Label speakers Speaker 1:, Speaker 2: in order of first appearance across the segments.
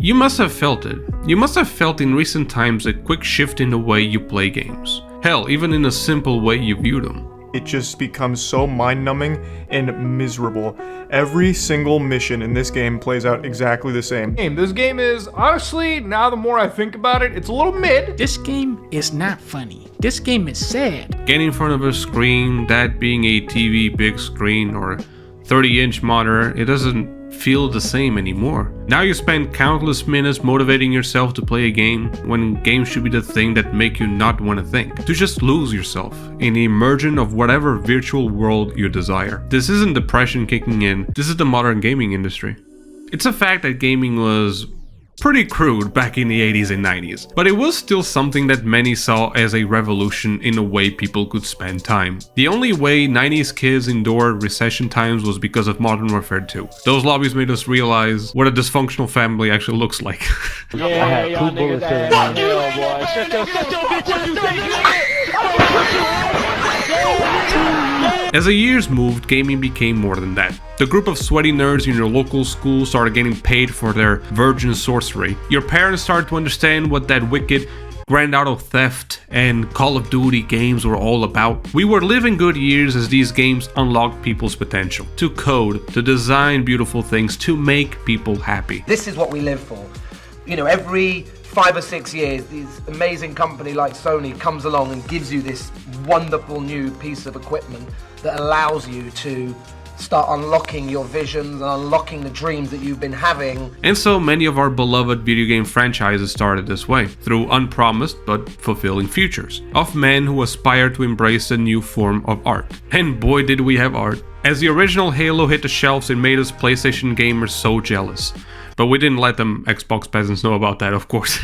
Speaker 1: You must have felt it. You must have felt in recent times a quick shift in the way you play games. Hell, even in a simple way you view them.
Speaker 2: It just becomes so mind-numbing and miserable. Every single mission in this game plays out exactly the same.
Speaker 3: This game is, honestly, now the more I think about it, it's a little mid.
Speaker 4: This game is not funny. This game is sad.
Speaker 1: Getting in front of a screen, that being a TV big screen or 30-inch monitor, it doesn't feel the same anymore. Now you spend countless minutes motivating yourself to play a game when games should be the thing that make you not want to think, to just lose yourself in the immersion of whatever virtual world you desire. This isn't depression kicking in, this is the modern gaming industry. It's a fact that gaming was pretty crude back in the 80s and 90s, but it was still something that many saw as a revolution in the way people could spend time. The only way 90s kids endured recession times was because of Modern Warfare 2. Those lobbies made us realize what a dysfunctional family actually looks like. As the years moved, gaming became more than that. The group of sweaty nerds in your local school started getting paid for their virgin sorcery. Your parents started to understand what that wicked Grand Auto Theft and Call of Duty games were all about. We were living good years as these games unlocked people's potential. To code, to design beautiful things, to make people happy.
Speaker 5: This is what we live for. You know, every 5 or 6 years, this amazing company like Sony comes along and gives you this wonderful new piece of equipment that allows you to start unlocking your visions and unlocking the dreams that you've been having.
Speaker 1: And so many of our beloved video game franchises started this way, through unpromised but fulfilling futures, of men who aspire to embrace a new form of art. And boy did we have art. As the original Halo hit the shelves, it made us PlayStation gamers so jealous. But we didn't let them Xbox peasants know about that, of course.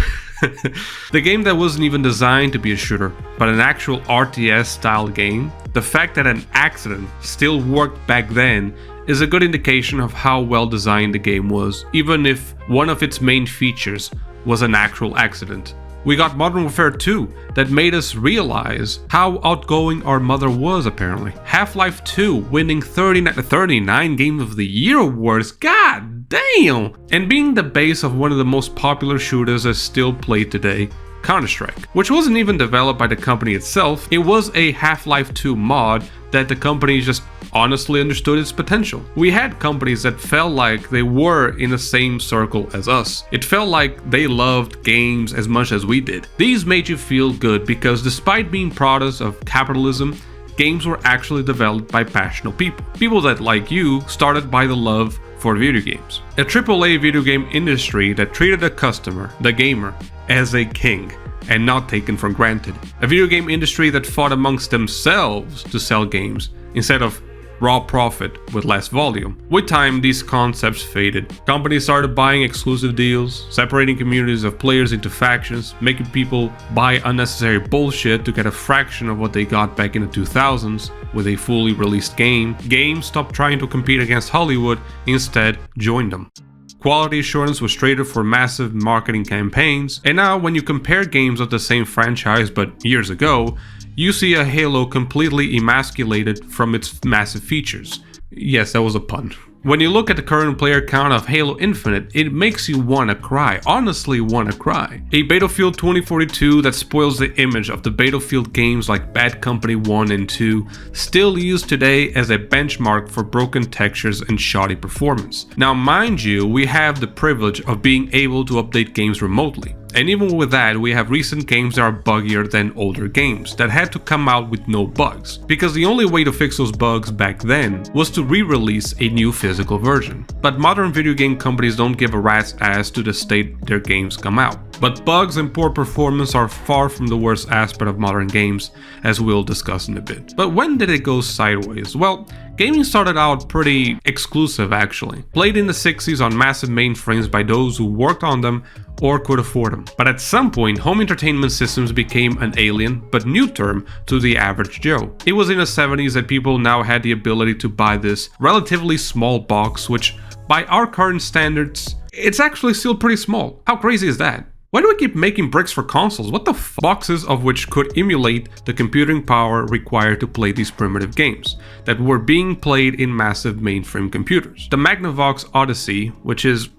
Speaker 1: The game that wasn't even designed to be a shooter, but an actual RTS-style game, the fact that an accident still worked back then is a good indication of how well designed the game was, even if one of its main features was an actual accident. We got Modern Warfare 2 that made us realize how outgoing our mother was, apparently. Half-Life 2 winning 39 Game of the Year awards, god damn! And being the base of one of the most popular shooters that's still played today, Counter-Strike, which wasn't even developed by the company itself. It was a Half-Life 2 mod that the company just honestly understood its potential. We had companies that felt like they were in the same circle as us. It felt like they loved games as much as we did. These made you feel good because despite being products of capitalism, games were actually developed by passionate people. People that, like you, started by the love for video games. A AAA video game industry that treated the customer, the gamer, as a king and not taken for granted. A video game industry that fought amongst themselves to sell games instead of raw profit with less volume. With time, these concepts faded. Companies started buying exclusive deals, separating communities of players into factions, making people buy unnecessary bullshit to get a fraction of what they got back in the 2000s with a fully released game. Games stopped trying to compete against Hollywood, instead joined them. Quality assurance was traded for massive marketing campaigns, and now when you compare games of the same franchise but years ago, you see a Halo completely emasculated from its massive features. Yes, that was a pun. When you look at the current player count of Halo Infinite, it makes you wanna cry, honestly wanna cry. A Battlefield 2042 that spoils the image of the Battlefield games like Bad Company 1 and 2, still used today as a benchmark for broken textures and shoddy performance. Now mind you, we have the privilege of being able to update games remotely. And even with that, we have recent games that are buggier than older games that had to come out with no bugs, because the only way to fix those bugs back then was to re-release a new physical version. But modern video game companies don't give a rat's ass to the state their games come out. But bugs and poor performance are far from the worst aspect of modern games, as we'll discuss in a bit. But when did it go sideways? Well, gaming started out pretty exclusive actually. Played in the 60s on massive mainframes by those who worked on them or could afford them. But at some point, home entertainment systems became an alien but new term to the average Joe. It was in the 70s that people now had the ability to buy this relatively small box, which by our current standards, it's actually still pretty small. How crazy is that? Why do we keep making bricks for consoles? What the f? Boxes of which could emulate the computing power required to play these primitive games that were being played in massive mainframe computers. The Magnavox Odyssey, which is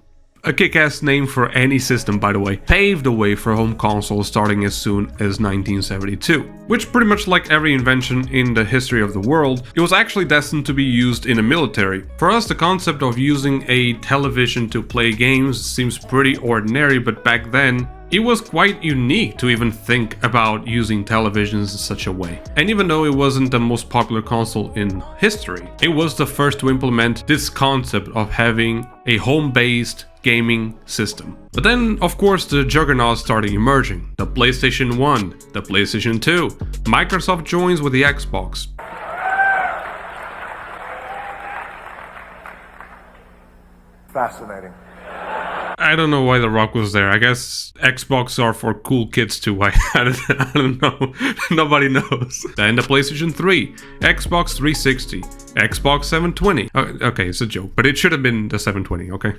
Speaker 1: a kick-ass name for any system, by the way, paved the way for home consoles starting as soon as 1972. Which, pretty much like every invention in the history of the world, it was actually destined to be used in the military. For us, the concept of using a television to play games seems pretty ordinary, but back then, it was quite unique to even think about using televisions in such a way. And even though it wasn't the most popular console in history, it was the first to implement this concept of having a home-based gaming system. But then, of course, the juggernaut started emerging. The PlayStation 1, the PlayStation 2, Microsoft joins with the Xbox.
Speaker 6: Fascinating.
Speaker 1: I don't know why The Rock was there. I guess Xbox are for cool kids too. I don't know. Nobody knows. Then the PlayStation 3, Xbox 360, Xbox 720. Okay, it's a joke, but it should have been the 720, okay?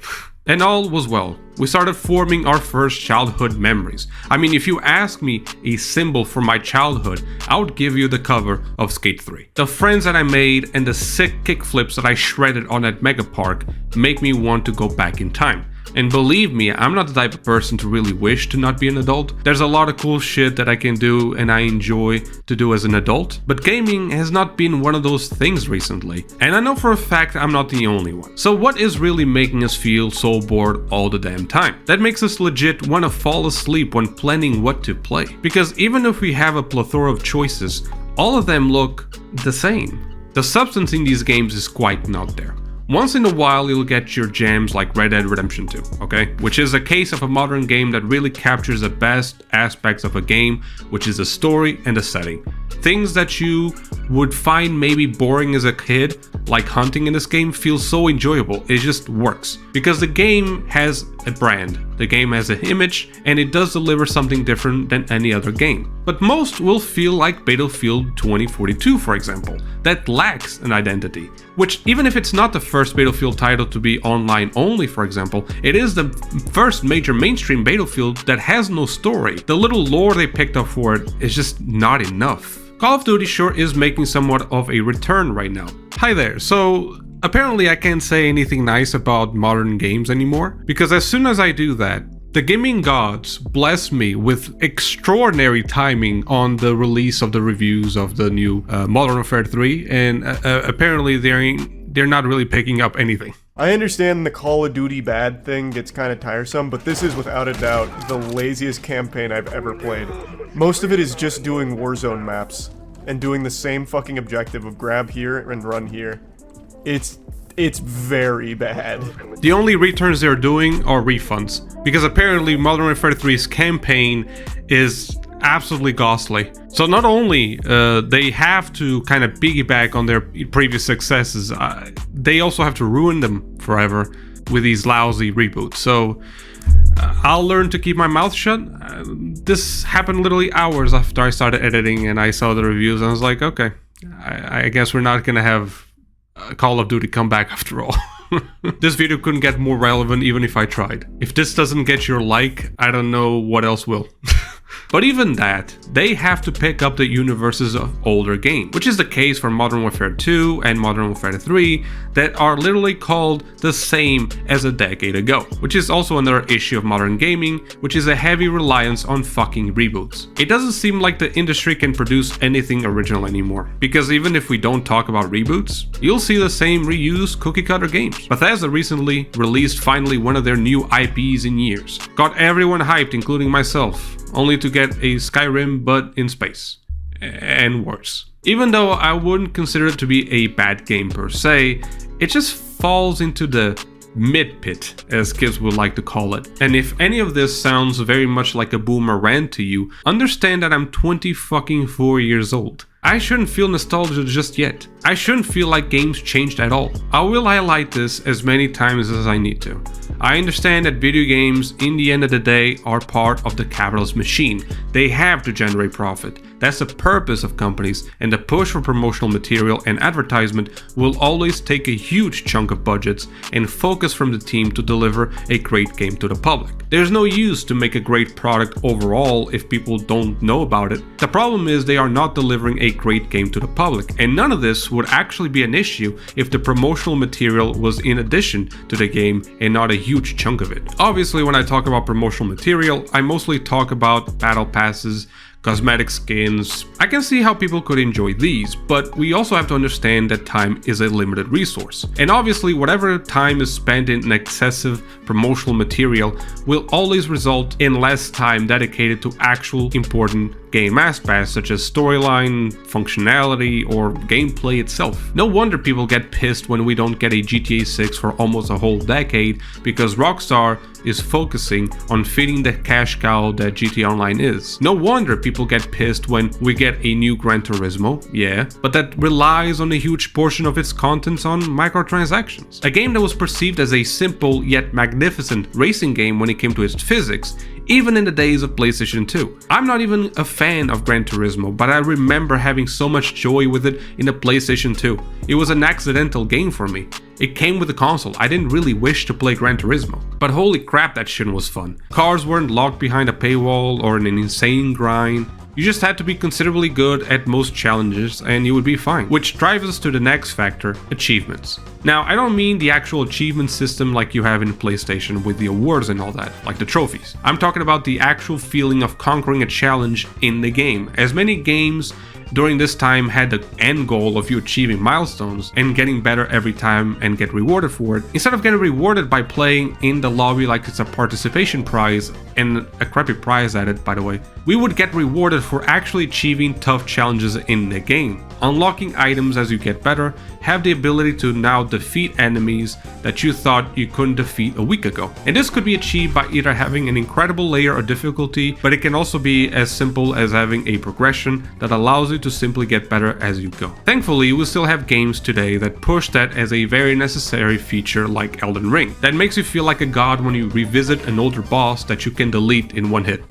Speaker 1: And all was well. We started forming our first childhood memories. I mean, if you ask me a symbol for my childhood, I would give you the cover of Skate 3. The friends that I made and the sick kickflips that I shredded on that mega park make me want to go back in time. And believe me, I'm not the type of person to really wish to not be an adult. There's a lot of cool shit that I can do and I enjoy to do as an adult, but gaming has not been one of those things recently. And I know for a fact I'm not the only one. So what is really making us feel so bored all the damn time? That makes us legit want to fall asleep when planning what to play. Because even if we have a plethora of choices, all of them look the same. The substance in these games is quite not there. Once in a while you'll get your jams like Red Dead Redemption 2, okay? Which is a case of a modern game that really captures the best aspects of a game, which is the story and the setting. Things that you would find maybe boring as a kid, like hunting in this game, feels so enjoyable. It just works. Because the game has a brand, the game has an image, and it does deliver something different than any other game. But most will feel like Battlefield 2042, for example, that lacks an identity. Which, even if it's not the first Battlefield title to be online only, for example, it is the first major mainstream Battlefield that has no story. The little lore they picked up for it is just not enough. Call of Duty sure is making somewhat of a return right now. Hi there, so apparently I can't say anything nice about modern games anymore, because as soon as I do that, the gaming gods bless me with extraordinary timing on the release of the reviews of the new Modern Warfare 3, and apparently they're not really picking up anything.
Speaker 2: I understand the Call of Duty bad thing gets kind of tiresome, but this is without a doubt the laziest campaign I've ever played. Most of it is just doing Warzone maps and doing the same fucking objective of grab here and run here. It's very bad.
Speaker 1: The only returns they're doing are refunds, because apparently Modern Warfare 3's campaign is absolutely ghastly. So not only they have to kind of piggyback on their previous successes, they also have to ruin them forever with these lousy reboots. So I'll learn to keep my mouth shut. This happened literally hours after I started editing and I saw the reviews and I was like, okay, I guess we're not gonna have Call of Duty come back after all. This video couldn't get more relevant even if I tried. If this doesn't get your like, I don't know what else will. But even that, they have to pick up the universes of older games, which is the case for Modern Warfare 2 and Modern Warfare 3 that are literally called the same as a decade ago, which is also another issue of modern gaming, which is a heavy reliance on fucking reboots. It doesn't seem like the industry can produce anything original anymore, because even if we don't talk about reboots, you'll see the same reused cookie-cutter games. Bethesda recently released finally one of their new IPs in years. Got everyone hyped, including myself, only to get a Skyrim but in space. And worse. Even though I wouldn't consider it to be a bad game per se, it just falls into the mid pit, as kids would like to call it. And if any of this sounds very much like a boomer rant to you, understand that I'm 24 years old. I shouldn't feel nostalgia just yet. I shouldn't feel like games changed at all. I will highlight this as many times as I need to. I understand that video games, in the end of the day, are part of the capitalist machine. They have to generate profit. That's the purpose of companies, and the push for promotional material and advertisement will always take a huge chunk of budgets and focus from the team to deliver a great game to the public. There's no use to make a great product overall if people don't know about it. The problem is they are not delivering a great game to the public, and none of this would actually be an issue if the promotional material was in addition to the game and not a huge chunk of it. Obviously, when I talk about promotional material, I mostly talk about battle passes, cosmetic skins. I can see how people could enjoy these, but we also have to understand that time is a limited resource. And obviously, whatever time is spent in excessive promotional material will always result in less time dedicated to actual important game aspects such as storyline, functionality, or gameplay itself. No wonder people get pissed when we don't get a GTA 6 for almost a whole decade, because Rockstar is focusing on feeding the cash cow that GTA Online is. No wonder people get pissed when we get a new Gran Turismo, yeah, but that relies on a huge portion of its contents on microtransactions. A game that was perceived as a simple yet magnificent racing game when it came to its physics, even in the days of PlayStation 2. I'm not even a fan of Gran Turismo, but I remember having so much joy with it in the PlayStation 2. It was an accidental game for me. It came with the console. I didn't really wish to play Gran Turismo, but holy crap, that shit was fun. Cars weren't locked behind a paywall or an insane grind. You just had to be considerably good at most challenges and you would be fine. Which drives us to the next factor, achievements. Now, I don't mean the actual achievement system like you have in PlayStation with the awards and all that, like the trophies. I'm talking about the actual feeling of conquering a challenge in the game. As many games during this time had the end goal of you achieving milestones and getting better every time and get rewarded for it, instead of getting rewarded by playing in the lobby like it's a participation prize, and a crappy prize at it, by the way, we would get rewarded for actually achieving tough challenges in the game. Unlocking items as you get better, have the ability to now defeat enemies that you thought you couldn't defeat a week ago. And this could be achieved by either having an incredible layer of difficulty, but it can also be as simple as having a progression that allows you to simply get better as you go. Thankfully, we still have games today that push that as a very necessary feature, like Elden Ring, that makes you feel like a god when you revisit an older boss that you can delete in one hit.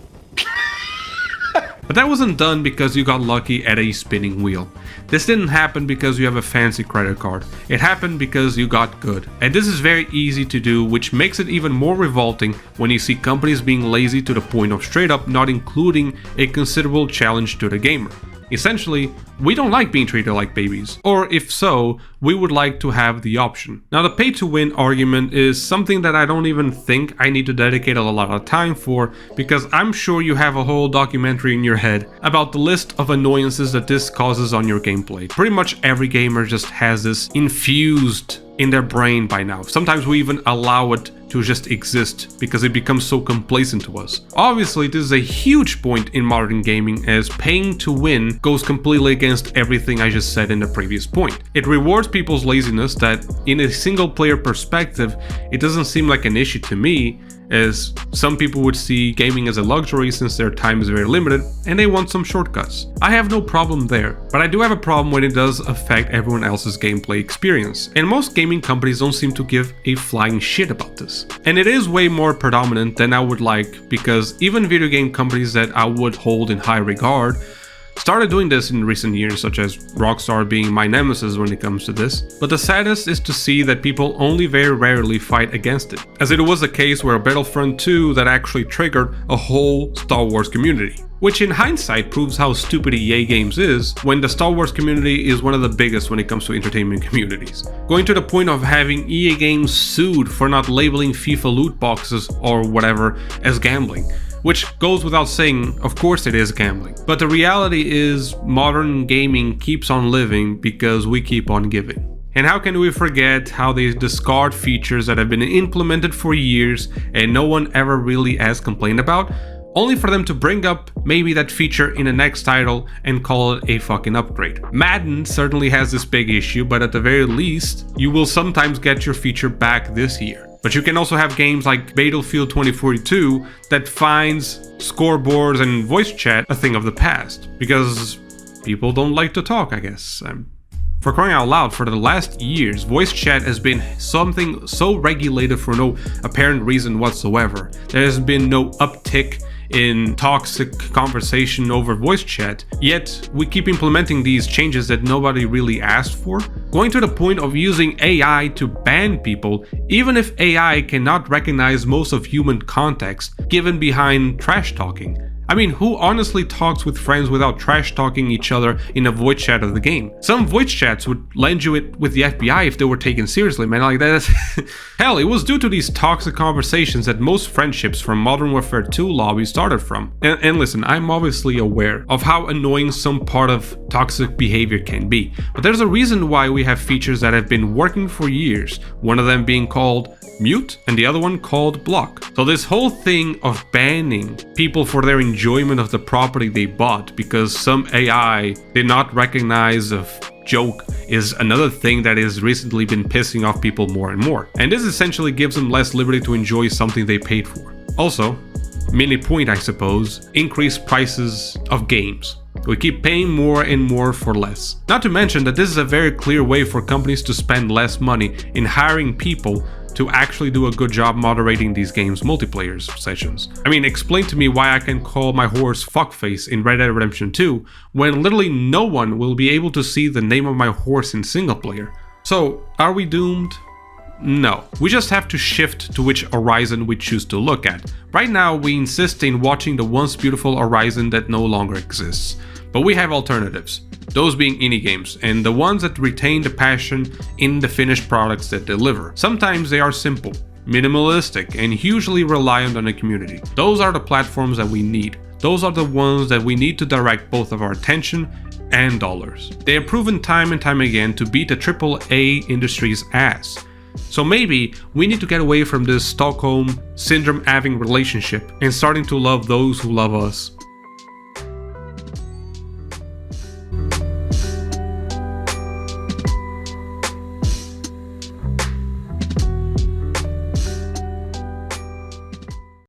Speaker 1: But that wasn't done because you got lucky at a spinning wheel. This didn't happen because you have a fancy credit card. It happened because you got good. And this is very easy to do, which makes it even more revolting when you see companies being lazy to the point of straight up not including a considerable challenge to the gamer. Essentially, we don't like being treated like babies, or if so, we would like to have the option. Now, the pay-to-win argument is something that I don't even think I need to dedicate a lot of time for, because I'm sure you have a whole documentary in your head about the list of annoyances that this causes on your gameplay. Pretty much every gamer just has this infused in their brain by now. Sometimes we even allow it to just exist because it becomes so complacent to us. Obviously, this is a huge point in modern gaming, as paying to win goes completely against everything I just said in the previous point. It rewards people's laziness that, in a single player perspective, it doesn't seem like an issue to me, as some people would see gaming as a luxury since their time is very limited and they want some shortcuts. I have no problem there, but I do have a problem when it does affect everyone else's gameplay experience, and most gaming companies don't seem to give a flying shit about this. And it is way more predominant than I would like, because even video game companies that I would hold in high regard started doing this in recent years, such as Rockstar being my nemesis when it comes to this. But the saddest is to see that people only very rarely fight against it, as it was a case where Battlefront 2 that actually triggered a whole Star Wars community. Which in hindsight proves how stupid EA Games is, when the Star Wars community is one of the biggest when it comes to entertainment communities. Going to the point of having EA Games sued for not labeling FIFA loot boxes or whatever as gambling. Which goes without saying, of course it is gambling. But the reality is, modern gaming keeps on living because we keep on giving. And how can we forget how they discard features that have been implemented for years and no one ever really has complained about, only for them to bring up maybe that feature in the next title and call it a fucking upgrade. Madden certainly has this big issue, but at the very least, you will sometimes get your feature back this year. But you can also have games like Battlefield 2042 that finds scoreboards and voice chat a thing of the past, because people don't like to talk, I guess. For crying out loud, for the last years, voice chat has been something so regulated for no apparent reason whatsoever. There has been no uptick in toxic conversation over voice chat, yet we keep implementing these changes that nobody really asked for, going to the point of using AI to ban people, even if AI cannot recognize most of human context given behind trash talking. I mean, who honestly talks with friends without trash talking each other in a voice chat of the game? Some voice chats would lend you it with the FBI if they were taken seriously, man. Like that's hell, it was due to these toxic conversations that most friendships from Modern Warfare 2 lobbies started from. And listen, I'm obviously aware of how annoying some part of toxic behavior can be, but there's a reason why we have features that have been working for years, one of them being called mute and the other one called block. So this whole thing of banning people for their enjoyment of the property they bought because some AI did not recognize a joke is another thing that has recently been pissing off people more and more. And this essentially gives them less liberty to enjoy something they paid for. Also, mini point I suppose, increased prices of games. We keep paying more and more for less. Not to mention that this is a very clear way for companies to spend less money in hiring people to actually do a good job moderating these games' multiplayer sessions. I mean, explain to me why I can call my horse fuckface in Red Dead Redemption 2 when literally no one will be able to see the name of my horse in single player. So, are we doomed? No, we just have to shift to which horizon we choose to look at. Right now, we insist in watching the once beautiful horizon that no longer exists. But we have alternatives, those being indie games, and the ones that retain the passion in the finished products that deliver. Sometimes they are simple, minimalistic, and hugely reliant on the community. Those are the platforms that we need. Those are the ones that we need to direct both of our attention and dollars. They have proven time and time again to beat the AAA industry's ass. So maybe we need to get away from this Stockholm Syndrome having relationship and starting to love those who love us